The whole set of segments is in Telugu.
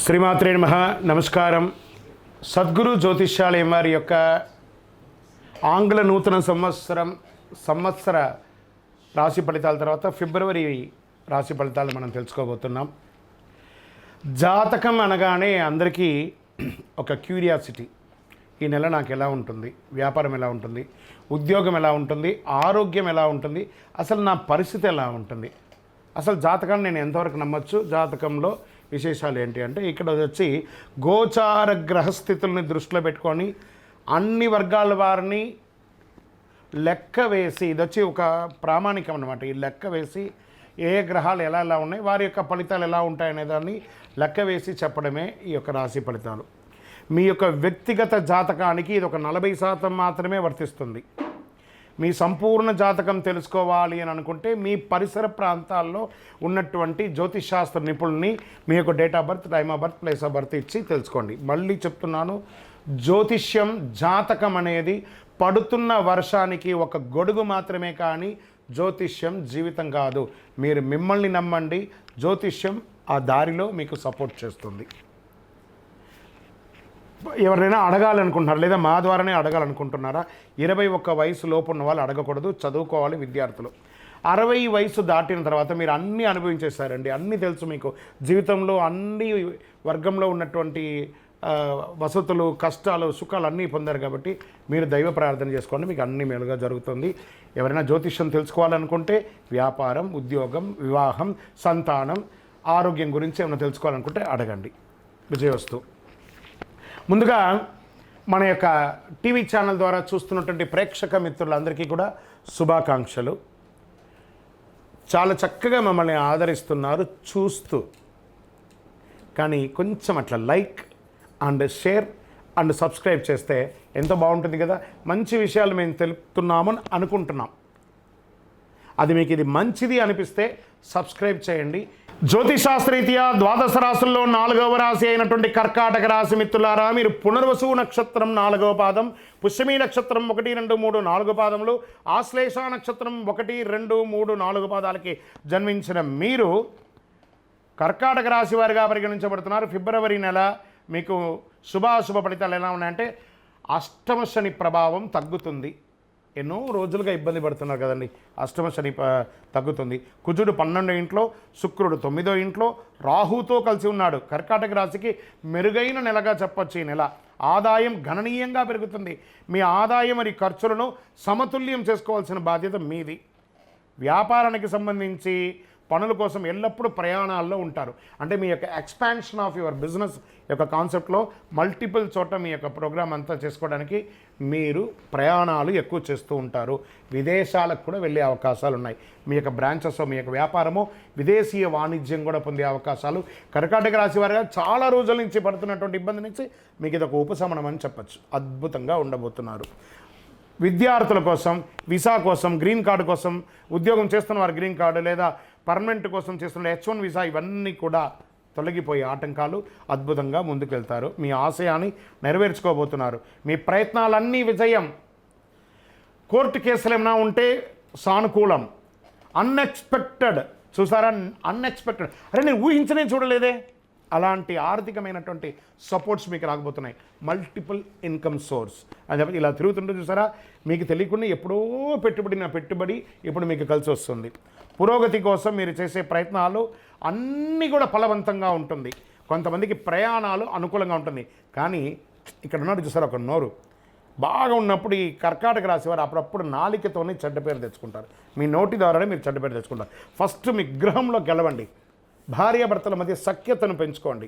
శ్రీమాత్రే నమః. నమస్కారం. సద్గురు జ్యోతిష్యాలయం వారి యొక్క ఆంగ్ల నూతన సంవత్సర రాశి ఫలితాల తర్వాత ఫిబ్రవరి రాశి ఫలితాలు మనం తెలుసుకోబోతున్నాం. జాతకం అనగానే అందరికీ ఒక క్యూరియాసిటీ, ఈ నెల నాకు ఎలా ఉంటుంది, వ్యాపారం ఎలా ఉంటుంది, ఉద్యోగం ఎలా ఉంటుంది, ఆరోగ్యం ఎలా ఉంటుంది, అసలు నా పరిస్థితి ఎలా ఉంటుంది, అసలు జాతకాన్ని నేను ఎంతవరకు నమ్మచ్చు, జాతకంలో విశేషాలు ఏంటి అంటే ఇక్కడ వచ్చి గోచార గ్రహస్థితుల్ని దృష్టిలో పెట్టుకొని అన్ని వర్గాల వారిని లెక్క వేసి, ఇది వచ్చి ఒక ప్రామాణికం అన్నమాట. ఈ లెక్క వేసి ఏ గ్రహాలు ఎలా ఎలా ఉన్నాయి, వారి యొక్క ఫలితాలు ఎలా ఉంటాయనే దాన్ని లెక్క వేసి చెప్పడమే ఈ యొక్క రాశి ఫలితాలు. మీ యొక్క వ్యక్తిగత జాతకానికి ఇది ఒక 40% మాత్రమే వర్తిస్తుంది. మీ సంపూర్ణ జాతకం తెలుసుకోవాలి అని అనుకుంటే మీ పరిసర ప్రాంతాల్లో ఉన్నటువంటి జ్యోతిషాస్త్ర నిపుణుల్ని మీ యొక్క date of birth, time of birth, place of birth ఇచ్చి తెలుసుకోండి. మళ్ళీ చెప్తున్నాను, జ్యోతిష్యం, జాతకం అనేది పడుతున్న వర్షానికి ఒక గొడుగు మాత్రమే, కానీ జ్యోతిష్యం జీవితం కాదు. మీరు మిమ్మల్ని నమ్మండి, జ్యోతిష్యం ఆ దారిలో మీకు సపోర్ట్ చేస్తుంది. ఎవరైనా అడగాలనుకుంటున్నారు లేదా మా ద్వారానే అడగాలనుకుంటున్నారా? 21 వయసు లోపు ఉన్న వాళ్ళు అడగకూడదు, చదువుకోవాలి విద్యార్థులు. 60 వయసు దాటిన తర్వాత మీరు అన్నీ అనుభవించేశారండి, అన్నీ తెలుసు మీకు. జీవితంలో అన్ని వర్గంలో ఉన్నటువంటి వసతులు, కష్టాలు, సుఖాలు అన్నీ పొందారు కాబట్టి మీరు దైవ ప్రార్థన చేసుకోండి, మీకు అన్ని మేలుగా జరుగుతుంది. ఎవరైనా జ్యోతిష్యం తెలుసుకోవాలనుకుంటే వ్యాపారం, ఉద్యోగం, వివాహం, సంతానం, ఆరోగ్యం గురించి ఏమైనా తెలుసుకోవాలనుకుంటే అడగండి. విజయవస్తు. ముందుగా మన యొక్క టీవీ ఛానల్ ద్వారా చూస్తున్నటువంటి ప్రేక్షక మిత్రులందరికీ కూడా శుభాకాంక్షలు. చాలా చక్కగా మమ్మల్ని ఆదరిస్తున్నారు చూస్తూ, కానీ కొంచెం అట్లా like and share and subscribe చేస్తే ఎంతో బాగుంటుంది కదా. మంచి విషయాలు మేము తెలుపుతున్నామని అనుకుంటున్నాం. అది మీకు ఇది మంచిది అనిపిస్తే సబ్స్క్రైబ్ చేయండి. జ్యోతిషాస్త్రరీత్యా ద్వాదశ రాశుల్లో 4వ రాశి అయినటువంటి కర్కాటక రాశి మిత్రులారా, మీరు పునర్వసు నక్షత్రం 4వ పాదం, పుష్యమీ నక్షత్రం 1, 2, 3, 4 పాదములు, ఆశ్లేష నక్షత్రం 1, 2, 3, 4 పాదాలకి జన్మించిన మీరు కర్కాటక రాశి వారిగా పరిగణించబడుతున్నారు. ఫిబ్రవరి నెల మీకు శుభాశుభ ఫలితాలు ఎలా ఉన్నాయంటే, అష్టమ శని ప్రభావం తగ్గుతుంది. ఎన్నో రోజులుగా ఇబ్బంది పడుతున్నారు కదండి. అష్టమ శని తగ్గుతుంది. కుజుడు 12వ ఇంట్లో, శుక్రుడు 9వ ఇంట్లో, రాహుతో కలిసి ఉన్నాడు. కర్కాటక రాశికి మెరుగైన నెలగా చెప్పొచ్చు ఈ నెల. ఆదాయం గణనీయంగా పెరుగుతుంది. మీ ఆదాయం మరియు ఖర్చులను సమతుల్యం చేసుకోవాల్సిన బాధ్యత మీది. వ్యాపారానికి సంబంధించి పనుల కోసం ఎల్లప్పుడూ ప్రయాణాల్లో ఉంటారు. అంటే మీ యొక్క ఎక్స్పాన్షన్ ఆఫ్ యువర్ బిజినెస్ యొక్క కాన్సెప్ట్లో మల్టిపుల్ చోట మీ యొక్క ప్రోగ్రామ్ అంతా చేసుకోవడానికి మీరు ప్రయాణాలు ఎక్కువ చేస్తూ ఉంటారు. విదేశాలకు కూడా వెళ్ళే అవకాశాలు ఉన్నాయి. మీ యొక్క బ్రాంచెస్, మీ యొక్క వ్యాపారము విదేశీయ వాణిజ్యం కూడా పొందే అవకాశాలు కర్కాటక రాశి వారిగా చాలా రోజుల నుంచి పడుతున్నటువంటి ఇబ్బంది నుంచి మీకు ఇది ఒక ఉపశమనం అని చెప్పచ్చు. అద్భుతంగా ఉండబోతున్నారు. విద్యార్థుల కోసం, వీసా కోసం, గ్రీన్ కార్డు కోసం, ఉద్యోగం చేస్తున్న వారు గ్రీన్ కార్డు లేదా పర్మనెంట్ కోసం చేస్తున్న H1 వీసా, ఇవన్నీ కూడా తొలగిపోయే ఆటంకాలు అద్భుతంగా ముందుకెళ్తారు. మీ ఆశయాన్ని నెరవేర్చుకోబోతున్నారు. మీ ప్రయత్నాలన్నీ విజయం. కోర్టు కేసులు ఏమైనా ఉంటే సానుకూలం. అన్ఎక్స్పెక్టెడ్, చూసారా, అన్ఎక్స్పెక్టెడ్, అరే నేను ఊహించనే చూడలేదే, అలాంటి ఆర్థికమైనటువంటి సపోర్ట్స్ మీకు రాకపోతున్నాయి. మల్టిపుల్ ఇన్కమ్ సోర్స్ అని చెప్పి ఇలా తిరుగుతుంటే చూసారా, మీకు తెలియకుండా ఎప్పుడో పెట్టుబడి ఇప్పుడు మీకు కలిసి వస్తుంది. పురోగతి కోసం మీరు చేసే ప్రయత్నాలు అన్నీ కూడా ఫలవంతంగా ఉంటుంది. కొంతమందికి ప్రయాణాలు అనుకూలంగా ఉంటుంది. కానీ ఇక్కడ ఉన్నాడు చూసారా ఒక నోరు, బాగా ఉన్నప్పుడు ఈ కర్కాటక రాశి వారు అప్పుడప్పుడు నాలికతోనే చెడ్డ పేరు తెచ్చుకుంటారు. మీ నోటి ద్వారానే మీరు చెడ్డ పేరు తెచ్చుకుంటారు. ఫస్ట్ మీ గృహంలో గెలవండి. భార్యాభర్తల మధ్య సఖ్యతను పెంచుకోండి.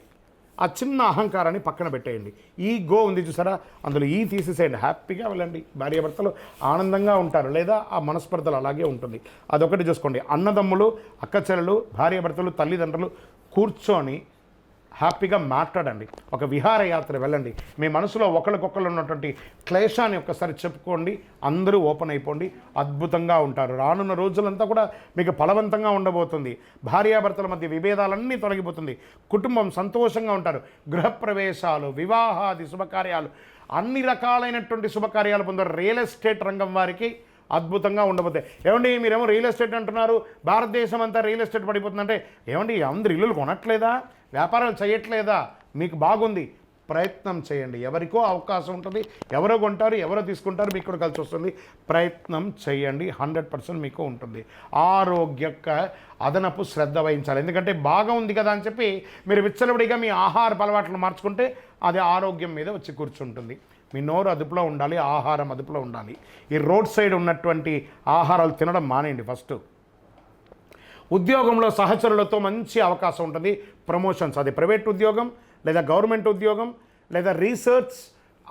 ఆ చిన్న అహంకారాన్ని పక్కన పెట్టేయండి. ఈ గో ఉంది చూసారా, అందులో ఈ తీసేసేయండి. హ్యాపీగా వెళ్ళండి. భార్యాభర్తలు ఆనందంగా ఉంటారు, లేదా ఆ మనస్పర్ధలు అలాగే ఉంటుంది. అదొకటి చూసుకోండి. అన్నదమ్ములు, అక్కచెల్లెలు, భార్యాభర్తలు, తల్లిదండ్రులు కూర్చొని హ్యాపీగా మాట్లాడండి. ఒక విహారయాత్ర వెళ్ళండి. మీ మనసులో ఒకరికొకరు ఉన్నటువంటి క్లేశాన్ని ఒక్కసారి చెప్పుకోండి. అందరూ ఓపెన్ అయిపోండి. అద్భుతంగా ఉంటారు. రానున్న రోజులంతా కూడా మీకు ఫలవంతంగా ఉండబోతుంది. భార్యాభర్తల మధ్య విభేదాలన్నీ తొలగిపోతుంది. కుటుంబం సంతోషంగా ఉంటారు. గృహప్రవేశాలు, వివాహాది శుభకార్యాలు, అన్ని రకాలైనటువంటి శుభకార్యాలు పొందారు. రియల్ ఎస్టేట్ రంగం వారికి అద్భుతంగా ఉండబోతాయి. ఏమండి మీరేమో రియల్ ఎస్టేట్ అంటున్నారు, భారతదేశం అంతా రియల్ ఎస్టేట్ పడిపోతుందంటే ఏమండి అందరు ఇల్లులు కొనట్లేదా, వ్యాపారాలు చేయట్లేదా? మీకు బాగుంది, ప్రయత్నం చేయండి. ఎవరికో అవకాశం ఉంటుంది, ఎవరో కొంటారు, ఎవరో తీసుకుంటారు, మీకు కూడా కలిసి వస్తుంది. ప్రయత్నం చేయండి, 100% మీకు ఉంటుంది. ఆరోగ్యక అదనపు శ్రద్ధ వహించాలి. ఎందుకంటే బాగా ఉంది కదా అని చెప్పి మీరు విచ్చలవిడిగా మీ ఆహార అలవాట్లను మార్చుకుంటే అది ఆరోగ్యం మీద వచ్చి కూర్చుంటుంది. మీ నోరు అదుపులో ఉండాలి, ఆహారం అదుపులో ఉండాలి. ఈ రోడ్ సైడ్ ఉన్నటువంటి ఆహారాలు తినడం మానేయండి. ఫస్ట్ ఉద్యోగంలో సహచరులతో మంచి అవకాశం ఉంటుంది, ప్రమోషన్స్. అది ప్రైవేట్ ఉద్యోగం లేదా గవర్నమెంట్ ఉద్యోగం లేదా రీసెర్చ్,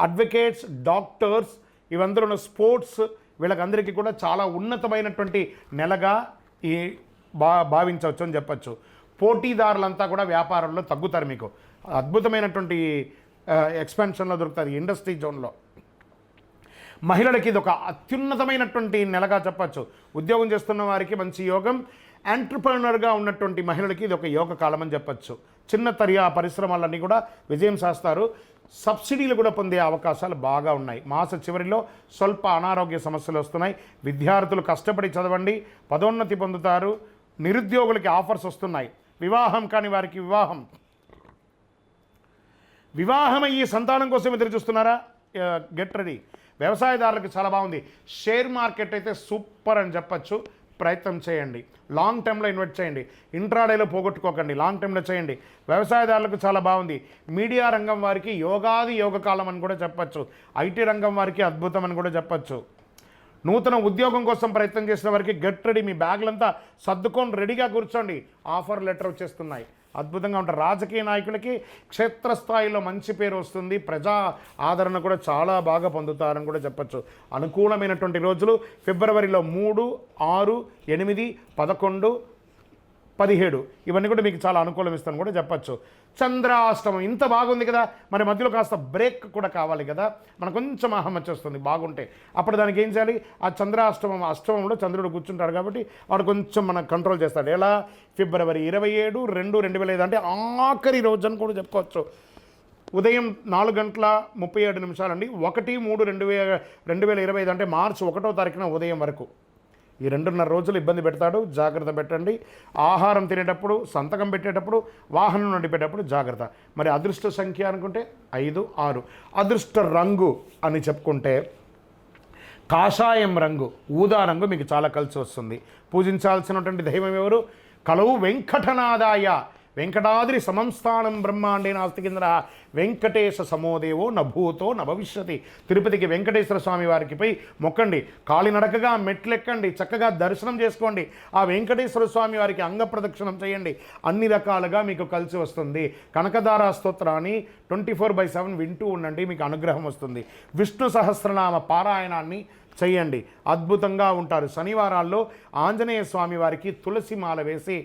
అడ్వకేట్స్, డాక్టర్స్, ఇవందరూ స్పోర్ట్స్, వీళ్ళకందరికీ కూడా చాలా ఉన్నతమైనటువంటి నెలగా ఈ భావించవచ్చు అని చెప్పచ్చు. పోటీదారులంతా కూడా వ్యాపారంలో తగ్గుతారు. మీకు అద్భుతమైనటువంటి ఎక్స్పాన్షన్లో దొరుకుతుంది ఇండస్ట్రీ జోన్లో. మహిళలకి ఇది ఒక అత్యున్నతమైనటువంటి నెలగా చెప్పచ్చు. ఉద్యోగం చేస్తున్న వారికి మంచి యోగం, ఎంటర్‌ప్రెన్యూర్‌గా ఉన్నటువంటి మహిళలకి ఇది ఒక యోగ కాలం అని చెప్పచ్చు. చిన్న తరహా పరిశ్రమలన్నీ కూడా విజయం సాధిస్తారు. సబ్సిడీలు కూడా పొందే అవకాశాలు బాగా ఉన్నాయి. మాస చివరిలో స్వల్ప అనారోగ్య సమస్యలు వస్తున్నాయి. విద్యార్థులు కష్టపడి చదవండి, పదోన్నతి పొందుతారు. నిరుద్యోగులకి ఆఫర్స్ వస్తున్నాయి. వివాహం కాని వారికి వివాహం అయ్యి సంతానం కోసం ఎదురు చూస్తున్నారా? Get ready. వ్యవసాయదారులకు చాలా బాగుంది. షేర్ మార్కెట్ అయితే సూపర్ అని చెప్పచ్చు. ప్రయత్నం చేయండి. లాంగ్ టర్మ్లో ఇన్వెస్ట్ చేయండి. ఇంట్రాడేలో పోగొట్టుకోకండి, లాంగ్ టర్మ్లో చేయండి. వ్యవసాయదారులకు చాలా బాగుంది. మీడియా రంగం వారికి యోగకాలం అని కూడా చెప్పచ్చు. ఐటీ రంగం వారికి అద్భుతం అని కూడా చెప్పచ్చు. నూతన ఉద్యోగం కోసం ప్రయత్నం చేసిన వారికి గెట్ రెడీ. మీ బ్యాగులంతా సర్దుకొని రెడీగా కూర్చోండి. ఆఫర్ లెటర్ వచ్చేస్తున్నాయి. అద్భుతంగా ఉంటారు. రాజకీయ నాయకులకి క్షేత్రస్థాయిలో మంచి పేరు వస్తుంది. ప్రజా ఆదరణ కూడా చాలా బాగా పొందుతారని కూడా చెప్పచ్చు. అనుకూలమైనటువంటి రోజులు ఫిబ్రవరిలో 3, 6, 8, 11, 17 ఇవన్నీ కూడా మీకు చాలా అనుకూలం ఇస్తాను కూడా చెప్పచ్చు. చంద్రాష్టమం ఇంత బాగుంది కదా, మరి మధ్యలో కాస్త బ్రేక్ కూడా కావాలి కదా. మనకు కొంచెం అహం వచ్చేస్తుంది బాగుంటే. అప్పుడు దానికి ఏం చేయాలి? ఆ అష్టమంలో చంద్రుడు కూర్చుంటాడు కాబట్టి వాడు కొంచెం మనం కంట్రోల్ చేస్తాడు. ఎలా? ఫిబ్రవరి 27, 2, 2005 అంటే ఆఖరి రోజు అని కూడా చెప్పుకోవచ్చు. ఉదయం 4:37 అండి. 1/3/2025 అంటే మార్చి 1వ తారీఖున ఉదయం వరకు ఈ 2.5 రోజులు ఇబ్బంది పెడతాడు. జాగ్రత్త పెట్టండి. ఆహారం తినేటప్పుడు, సంతకం పెట్టేటప్పుడు, వాహనం నడిపేటప్పుడు జాగ్రత్త. మరి అదృష్ట సంఖ్య అనుకుంటే 5, 6. అదృష్ట రంగు అని చెప్పుకుంటే కాషాయం రంగు, ఊదా రంగు మీకు చాలా కలిసి వస్తుంది. పూజించాల్సినటువంటి దైవం ఎవరు? కలవు వెంకటనాదాయ. వెంకటాద్రి సమంస్థానం బ్రహ్మాండే నాస్తి కింద వెంకటేశ సమోదేవో నభూతో నభవిష్యతి. తిరుపతికి వెంకటేశ్వర స్వామి వారికి పోయి మొక్కండి. కాలినడకగా మెట్లెక్కండి, చక్కగా దర్శనం చేసుకోండి. ఆ వెంకటేశ్వర స్వామి వారికి అంగ ప్రదక్షిణం చేయండి. అన్ని రకాలుగా మీకు కలిసి వస్తుంది. కనకదార స్తోత్రాన్ని 24/7 వింటూ ఉండండి, మీకు అనుగ్రహం వస్తుంది. విష్ణు సహస్రనామ పారాయణాన్ని చేయండి, అద్భుతంగా ఉంటారు. శనివారాల్లో ఆంజనేయ స్వామి వారికి తులసి మాల వేసి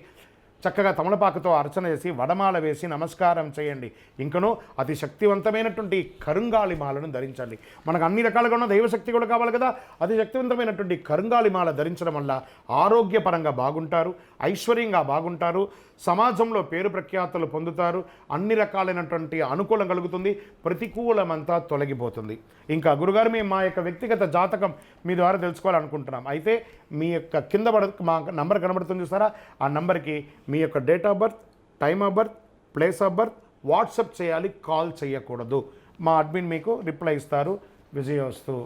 చక్కగా తమలపాకుతో అర్చన చేసి వడమాల వేసి నమస్కారం చేయండి. ఇంకనూ అతి శక్తివంతమైనటువంటి కరుంగాలి మాలను ధరించండి. మనకు అన్ని రకాలుగా ఉన్న దైవశక్తి కూడా కావాలి కదా. అతి శక్తివంతమైనటువంటి కరుంగాలి మాల ధరించడం వల్ల ఆరోగ్యపరంగా బాగుంటారు, ఐశ్వర్యంగా బాగుంటారు, సమాజంలో పేరు ప్రఖ్యాతులు పొందుతారు. అన్ని రకాలైనటువంటి అనుకూలం కలుగుతుంది, ప్రతికూలమంతా తొలగిపోతుంది. ఇంకా గురుగారు, మేము మా యొక్క వ్యక్తిగత జాతకం మీ ద్వారా తెలుసుకోవాలనుకుంటున్నాం. అయితే మీ యొక్క కింద మా నంబర్ కనబడుతుంది చూసారా, ఆ నంబర్కి మీ యొక్క date of birth, time of birth, place of birth WhatsApp చేయాలి, కాల్ చేయకూడదు. మా అడ్మిన్ మీకు రిప్లై ఇస్తారు. విజయోస్తు.